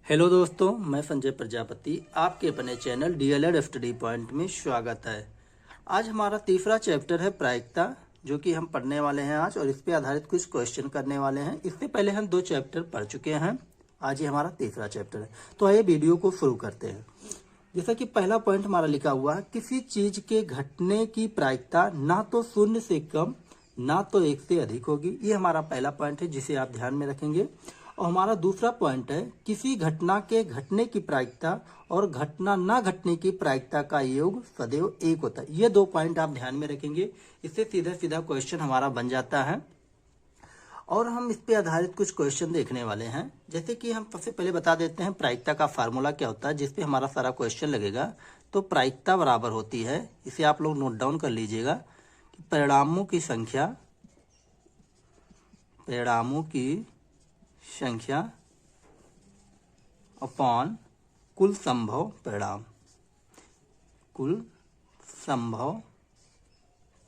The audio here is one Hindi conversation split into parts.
हेलो दोस्तों, मैं संजय प्रजापति आपके अपने चैनल डीएलएड स्टडी पॉइंट में स्वागत है। आज हमारा तीसरा चैप्टर है प्रायिकता, जो कि हम पढ़ने वाले हैं आज और इस पे आधारित कुछ क्वेश्चन करने वाले हैं। इससे पहले हम 2 चैप्टर पढ़ चुके हैं, आज ये हमारा तीसरा चैप्टर है। तो आइए वीडियो को शुरू करते हैं। जैसा कि पहला पॉइंट हमारा लिखा हुआ है, किसी चीज के घटने की प्रायिकता ना तो 0 से कम ना तो 1 से अधिक होगी। ये हमारा पहला पॉइंट है जिसे आप ध्यान में रखेंगे। और हमारा दूसरा पॉइंट है, किसी घटना के घटने की प्रायिकता और घटना ना घटने की प्रायिकता का योग सदैव 1 होता है। ये 2 पॉइंट आप ध्यान में रखेंगे, इससे सीधा सीधा क्वेश्चन हमारा बन जाता है। और हम इस पे आधारित कुछ क्वेश्चन देखने वाले हैं। जैसे कि हम सबसे पहले बता देते हैं प्रायिकता का फार्मूला क्या होता है, जिसपे हमारा सारा क्वेश्चन लगेगा। तो प्रायिकता बराबर होती है, इसे आप लोग नोट डाउन कर लीजिएगा, कि परिणामों की संख्या अपॉन कुल संभव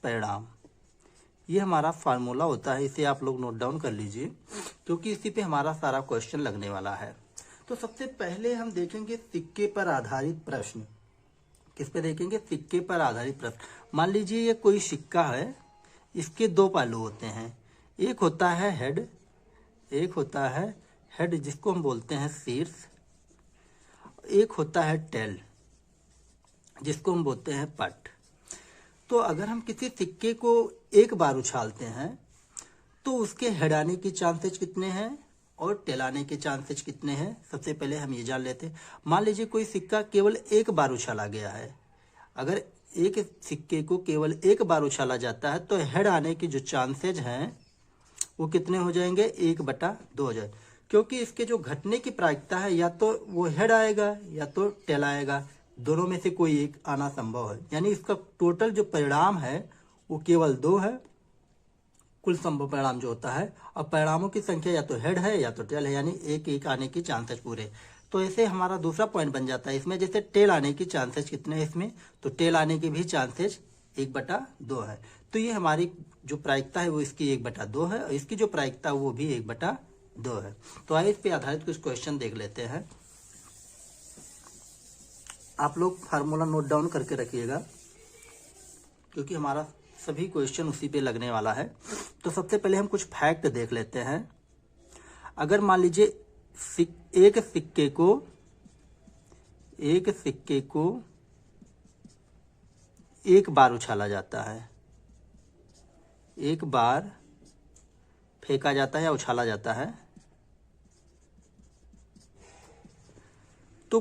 परिणाम। ये हमारा फार्मूला होता है, इसे आप लोग नोट डाउन कर लीजिए, क्योंकि इसी पे हमारा सारा क्वेश्चन लगने वाला है। तो सबसे पहले हम देखेंगे सिक्के पर आधारित प्रश्न। किस पे देखेंगे? सिक्के पर आधारित प्रश्न। मान लीजिए ये कोई सिक्का है, इसके 2 पहलू होते हैं। एक होता है हेड, जिसको हम बोलते हैं शीर्ष। एक होता है टेल, जिसको हम बोलते हैं पट। तो अगर हम किसी सिक्के को एक बार उछालते हैं तो उसके हेड आने की चांसेस कितने हैं और टेल आने के चांसेस कितने हैं, सबसे पहले हम ये जान लेते हैं। मान लीजिए कोई सिक्का केवल एक बार उछाला गया है। अगर एक सिक्के को केवल एक बार उछाला जाता है तो हेड आने की जो चांसेज हैं वो कितने हो जाएंगे? 1/2 हो जाए, क्योंकि इसके जो घटने की प्रायिकता है या तो वो हेड आएगा या तो टेल आएगा, दोनों में से कोई एक आना संभव है। यानी इसका टोटल जो परिणाम है वो केवल 2 है, कुल संभव परिणाम जो होता है। और परिणामों की संख्या या तो हेड है या तो टेल है, यानी एक आने की चांसेस पूरे। तो ऐसे हमारा दूसरा पॉइंट बन जाता है इसमें। जैसे टेल आने की चांसेस कितने हैं इसमें, तो टेल आने की भी चांसेस 1/2 है। तो ये हमारी जो प्रायिकता है वो इसकी 1/2 है, और इसकी जो प्रायिकता है वो भी 1/2 है। तो आइए इस पे आधारित कुछ क्वेश्चन देख लेते हैं। आप लोग फार्मूला नोट डाउन करके रखिएगा, क्योंकि हमारा सभी क्वेश्चन उसी पे लगने वाला है। तो सबसे पहले हम कुछ फैक्ट देख लेते हैं। अगर मान लीजिए एक सिक्के को एक बार उछाला जाता है, एक बार फेंका जाता है या उछाला जाता है, तो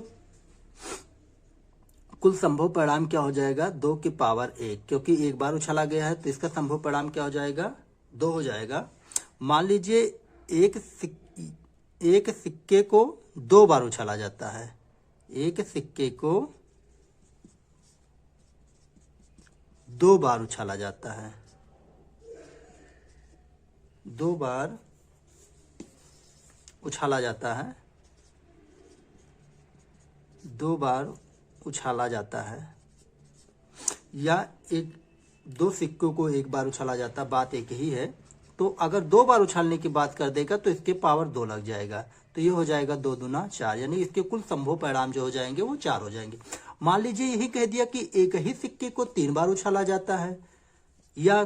कुल संभव परिणाम क्या हो जाएगा? 2 की पावर 1, क्योंकि एक बार उछाला गया है तो इसका संभव परिणाम क्या हो जाएगा? 2 हो जाएगा। मान लीजिए एक सिक्के को 2 बार उछाला जाता है, एक सिक्के को 2 बार उछाला जाता है, 2 बार उछाला जाता है, 2 बार उछाला जाता है, या 2 सिक्कों को एक बार उछाला जाता, बात एक ही है। तो अगर 2 बार उछालने की बात कर देगा तो इसके पावर 2 लग जाएगा, तो ये हो जाएगा 2 दूना 4, यानी इसके कुल संभव परिणाम जो हो जाएंगे वो 4 हो जाएंगे। मान लीजिए यही कह दिया कि एक ही सिक्के को 3 बार उछाला जाता है या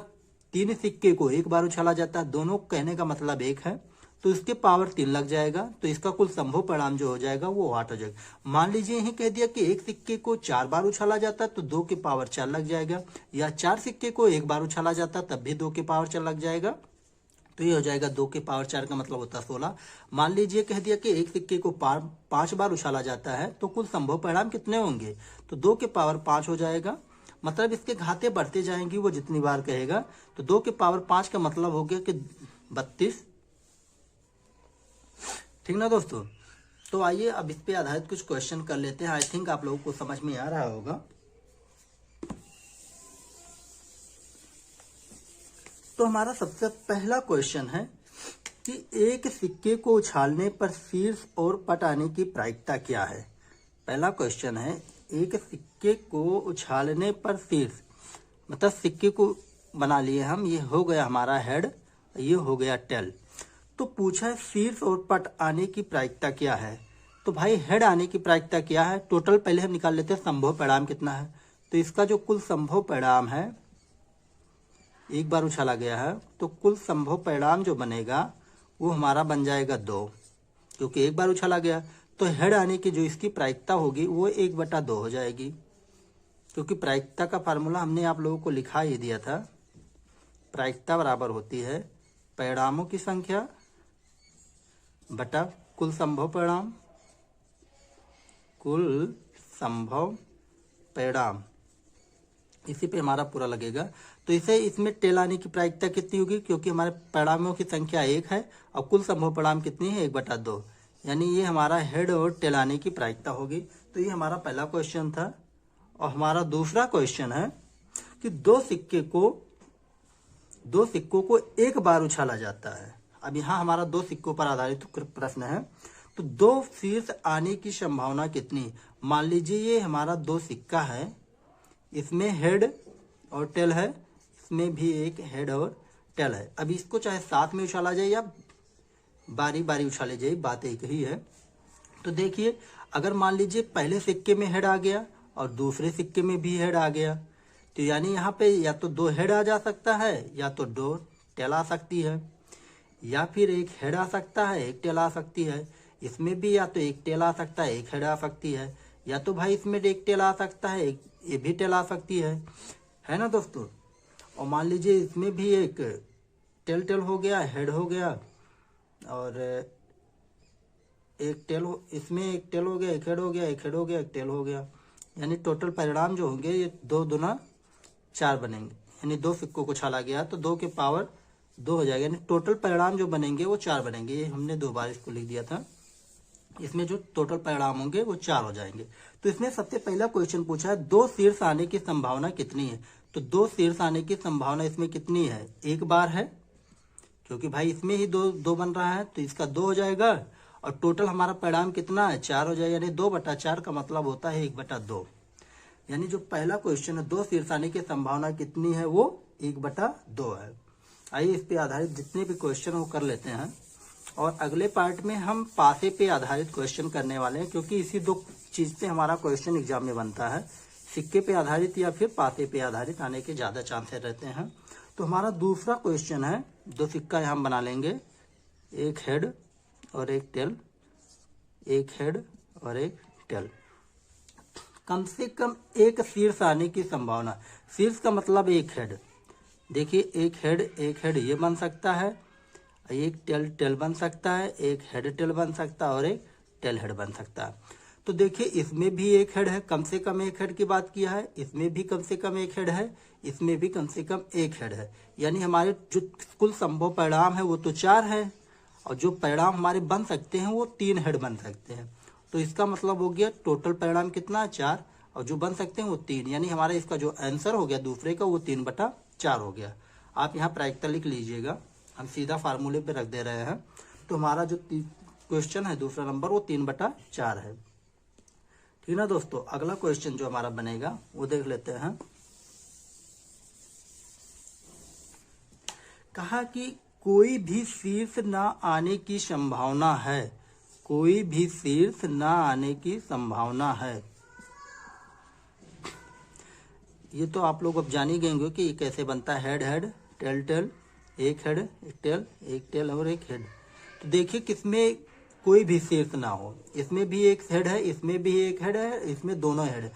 3 सिक्के को एक बार उछाला जाता है, दोनों कहने का मतलब एक है, तो इसके पावर 3 लग जाएगा, तो इसका कुल संभव परिणाम जो हो जाएगा वो 8 हो जाएगा। मान लीजिए यही कह दिया कि एक सिक्के को 4 बार उछाला जाता है तो 2 के पावर 4 लग जाएगा, या 4 सिक्के को एक बार उछाला जाता तब भी 2 के पावर 4 लग जाएगा, तो ये हो जाएगा 2 के पावर 4 का मतलब होता है 16। मान लीजिए कह दिया कि एक सिक्के को 5 बार उछाला जाता है तो कुल संभव परिणाम कितने होंगे? तो 2 के पावर 5 हो जाएगा। मतलब इसके घाते बढ़ते जाएंगी वो जितनी बार कहेगा, तो 2 के पावर 5 का मतलब हो गया कि 32। ठीक ना दोस्तों? तो आइए अब इस पे आधारित कुछ क्वेश्चन कर लेते हैं। आई थिंक आप लोगों को समझ में आ रहा होगा। तो हमारा सबसे पहला क्वेश्चन है कि एक सिक्के को उछालने पर शीर्ष और पट आने की प्रायिकता क्या है। पहला क्वेश्चन है, एक सिक्के को उछालने पर शीर्ष, मतलब सिक्के को बना लिए हम, ये हो गया हमारा हेड, ये हो गया टेल। तो पूछा है शीर्ष और पट आने की प्रायिकता क्या है। तो भाई हेड आने की प्रायिकता क्या है? टोटल पहले हम निकाल लेते हैं संभव परिणाम कितना है। तो इसका जो कुल संभव परिणाम है, एक बार उछाला गया है, तो कुल संभव परिणाम जो बनेगा वो हमारा बन जाएगा 2, क्योंकि एक बार उछाला गया। तो हेड आने की जो इसकी प्रायिकता होगी वो 1/2 हो जाएगी, क्योंकि प्रायिकता का फार्मूला हमने आप लोगों को लिखा ही दिया था। प्रायिकता बराबर होती है परिणामों की संख्या बटा कुल संभव परिणाम। कुल संभव परिणाम, इसी पे हमारा पूरा लगेगा। तो इसे इसमें टेल आने की प्रायिकता कितनी होगी? क्योंकि हमारे परिणामों की संख्या 1 है और कुल संभव परिणाम कितनी है? 1/2, यानी ये हमारा हेड और टेल आने की प्रायिकता होगी। तो ये हमारा पहला क्वेश्चन था। और हमारा दूसरा क्वेश्चन है कि दो सिक्कों को एक बार उछाला जाता है। अब यहाँ हमारा 2 सिक्कों पर आधारित प्रश्न है। तो 2 शीर्ष आने की संभावना कितनी? मान लीजिए ये हमारा 2 सिक्का है, इसमें हेड और टेल है, इसमें भी एक हेड और टेल है। अब इसको चाहे साथ में उछाला जाए या बारी बारी उछाले जाए, बात एक ही है। तो देखिए, अगर मान लीजिए पहले सिक्के में हेड आ गया और दूसरे सिक्के में भी हेड आ गया, तो यानी यहाँ पे या तो 2 हेड आ जा सकता है या तो 2 टेल आ सकती है, या फिर एक हेड आ सकता है एक टेल आ सकती है। इसमें भी या तो एक टेल आ सकता है एक हेड आ सकती है, या तो भाई इसमें एक टेल आ सकता है ये भी टेल आ सकती है ना दोस्तों। और मान लीजिए इसमें भी एक टेल हो गया, हेड हो गया, और एक टेल इसमें एक टेल हो गया, एक हेड हो गया, एक हेड हो गया, एक टेल हो गया। यानी टोटल परिणाम जो होंगे ये 2 दूना 4 बनेंगे। यानी 2 सिक्कों को छाला गया तो 2 के पावर 2 हो जाएगा, यानी टोटल परिणाम जो बनेंगे वो 4 बनेंगे। ये हमने 2 बार इसको लिख दिया था। इसमें जो टोटल परिणाम होंगे वो 4 हो जाएंगे। तो इसमें सबसे पहला क्वेश्चन पूछा है 2 शीर्ष आने की संभावना कितनी है। तो 2 शीर्ष आने की संभावना इसमें कितनी है? एक बार है, क्योंकि भाई इसमें ही 2 बन रहा है, तो इसका 2 हो जाएगा। और टोटल हमारा परिणाम कितना है? 4 हो जाएगा, यानी 2/4 का मतलब होता है 1/2। यानी जो पहला क्वेश्चन है 2 शीर्ष आने की संभावना कितनी है, वो 1/2 है। आइए इस पे आधारित जितने भी क्वेश्चन वो कर लेते हैं। और अगले पार्ट में हम पासे पे आधारित क्वेश्चन करने वाले हैं, क्योंकि इसी 2 चीज पे हमारा क्वेश्चन एग्जाम में बनता है। सिक्के पे आधारित या फिर पासे पे आधारित आने के ज्यादा चांसेस रहते हैं। तो हमारा दूसरा क्वेश्चन है, 2 सिक्का हम बना लेंगे, एक हेड और एक टेल, एक हेड और एक टेल। कम से कम एक शीर्ष आने की संभावना, शीर्ष का मतलब एक हेड। देखिए एक हेड ये बन सकता है, एक टेल बन सकता है, एक हेड टेल बन सकता है और एक टेल हेड बन सकता है। तो देखिए इसमें भी एक हेड है, कम से कम एक हेड की बात किया है, इसमें भी कम से कम एक हेड है, इसमें भी कम से कम एक हेड है। यानी हमारे जो कुल संभव परिणाम है वो तो 4 है, और जो परिणाम हमारे बन सकते हैं वो 3 हेड बन सकते हैं। तो इसका मतलब हो गया टोटल परिणाम कितना है? 4, और जो बन सकते हैं वो 3। यानी हमारा इसका जो आंसर हो गया दूसरे का वो 3/4 हो गया। आप यहाँ प्रायिकता लिख लीजिएगा, हम सीधा फार्मूले पे रख दे रहे हैं। तो हमारा जो क्वेश्चन है दूसरा नंबर वो 3/4 है। ठीक ना दोस्तों। अगला क्वेश्चन जो हमारा बनेगा वो देख लेते हैं। कहा कि कोई भी शीर्ष ना आने की संभावना है, कोई भी शीर्ष ना आने की संभावना है। ये तो आप लोग अब जान ही गए होंगे कि ये कैसे बनता है। हेड टेल, एक हेड एक टेल और एक हेड। तो देखिए किसमें कोई भी शीर्ष ना हो, इसमें भी एक हेड है, इसमें भी एक हेड है, इसमें दोनों हेड है।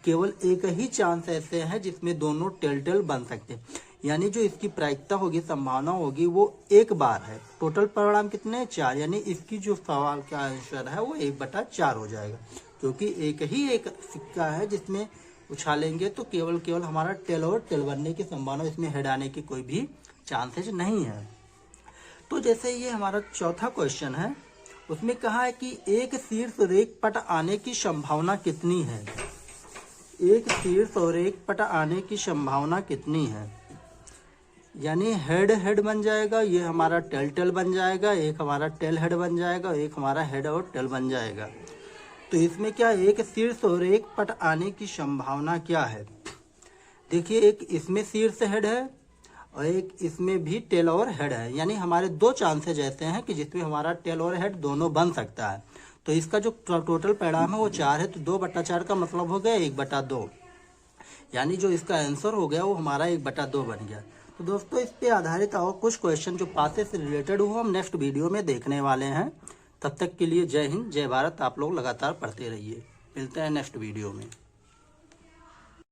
केवल एक ही चांस ऐसे है जिसमें दोनों टेल बन सकते हैं। यानी जो इसकी प्रायिकता होगी, संभावना होगी, वो एक बार है। टोटल परिणाम कितने हैं? 4। यानी इसकी जो सवाल का आंसर है वो 1/4 हो जाएगा, क्योंकि एक ही एक सिक्का है जिसमें उछालेंगे तो केवल हमारा टेल और टेल बनने की संभावना, इसमें हेड आने की कोई भी चांसेस नहीं है। तो जैसे ये हमारा चौथा क्वेश्चन है, उसमें कहा है कि एक शीर्ष और एक पट आने की संभावना कितनी है। एक शीर्ष और एक पट आने की संभावना कितनी है। यानी हेड बन जाएगा, ये हमारा टेल बन जाएगा, एक हमारा टेल हेड बन जाएगा, एक हमारा हेड और टेल बन जाएगा। तो इसमें क्या एक शीर्ष और एक पट आने की संभावना क्या है। देखिए एक इसमें शीर्ष हेड है और एक इसमें भी टेल और हेड है। यानी हमारे 2 चांसेज ऐसे हैं कि जिसमें हमारा टेल और हेड दोनों बन सकता है। तो इसका जो टोटल परिणाम है वो 4 है, तो 2/4 का मतलब हो गया 1/2, यानी जो इसका आंसर हो गया वो हमारा 1/2 बन गया। तो दोस्तों इस पे आधारित और कुछ क्वेश्चन जो पासे से रिलेटेड हो हम नेक्स्ट वीडियो में देखने वाले हैं। तब तक के लिए जय हिंद, जय भारत। आप लोग लगातार पढ़ते रहिए, मिलते हैं नेक्स्ट वीडियो में।